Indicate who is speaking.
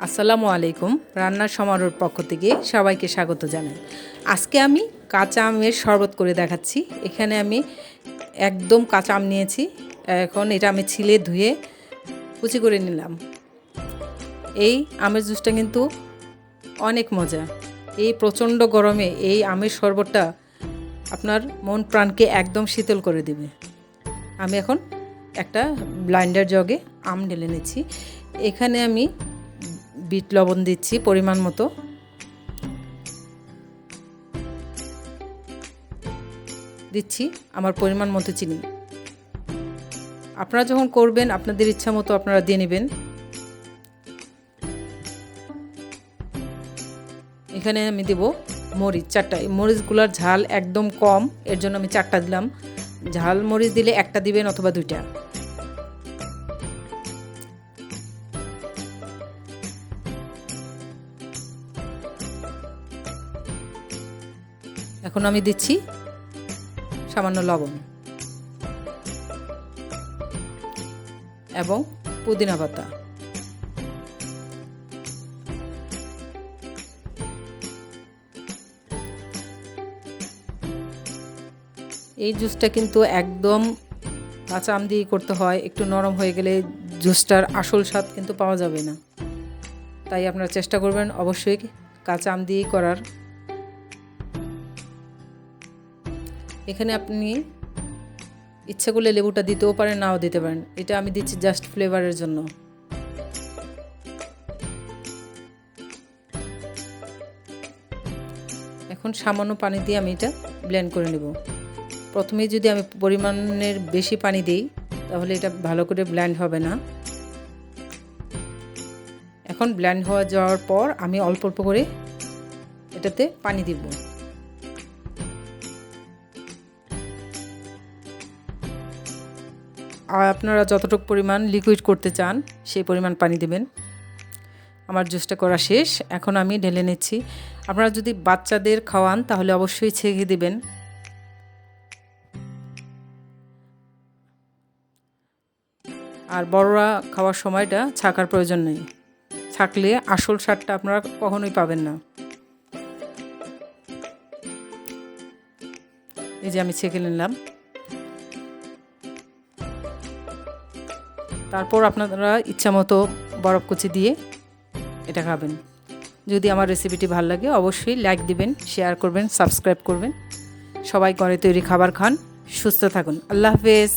Speaker 1: আসসালামু আলাইকুম। রান্নার সমারোহর পক্ষ থেকে সবাইকে স্বাগত জানাই। আজকে আমি কাঁচা আমের শরবত করে দেখাচ্ছি। এখানে আমি একদম কাঁচা আম নিয়েছি। এখন এটা আমি ছিলে ধুয়ে কুচি করে নিলাম। এই আমের জুসটা কিন্তু অনেক মজা। এই প্রচণ্ড গরমে এই আমের শরবতটা আপনার মন প্রাণকে একদম শীতল করে দেবে। আমি এখন একটা ব্লাইন্ডার জগে আম ঢেলে নিচ্ছি। এখানে আমি বিট লবণ দিচ্ছি পরিমাণ মতো, দিচ্ছি আমার পরিমাণ মতো চিনি। আপনারা যখন করবেন আপনাদের ইচ্ছা মতো আপনারা দিয়ে নেবেন। এখানে আমি দেব মরিচ 4টা। এই মরিচগুলোর ঝাল একদম কম, এর জন্য আমি 4টা দিলাম। ঝাল মরিচ দিলে একটা দিবেন অথবা 2টা। এখন আমি দিচ্ছি সামান্য লবণ এবং পুদিনা পাতা। এই জুসটা কিন্তু একদম কাঁচা আম দিয়ে করতে হয়। একটু নরম হয়ে গেলে জুসটার আসল স্বাদ কিন্তু পাওয়া যাবে না। তাই আপনারা চেষ্টা করবেন অবশ্যই কাঁচা আম দিয়েই করার। এখানে আপনি ইচ্ছা করলে লেবুটা দিতেও পারেন, নাও দিতে পারেন। এটা আমি দিচ্ছি জাস্ট ফ্লেভারের জন্য। এখন সামান্য পানি দিয়ে আমি এটা ব্লেন্ড করে নেব। প্রথমেই যদি আমি পরিমাণের বেশি পানি দিই তাহলে এটা ভালো করে ব্লেন্ড হবে না। এখন ব্লেন্ড হয়ে যাওয়ার পর আমি অল্প অল্প করে এটাতে পানি দিব। আর আপনারা যতটুকু পরিমাণ লিকুইড করতে চান সেই পরিমাণ পানি দেবেন। আমার জুসটা করা শেষ। এখন আমি ঢেলে নিচ্ছি। আপনারা যদি বাচ্চাদের খাওয়ান তাহলে অবশ্যই ছেঁকে দেবেন। আর বড়রা খাওয়ার সময়টা ছাকার প্রয়োজন নেই। ছাকলে আসল স্বাদটা আপনারা কখনোই পাবেন না। এই যে আমি ছেঁকে নিলাম। তারপর আপনারা ইচ্ছা মতো বরফ কুচি দিয়ে এটা খাবেন। যদি আমার রেসিপিটি ভালো লাগে অবশ্যই লাইক দিবেন, শেয়ার করবেন, সাবস্ক্রাইব করবেন। সবাই ঘরে তৈরি খাবার খান, সুস্থ থাকুন। আল্লাহ হাফেজ।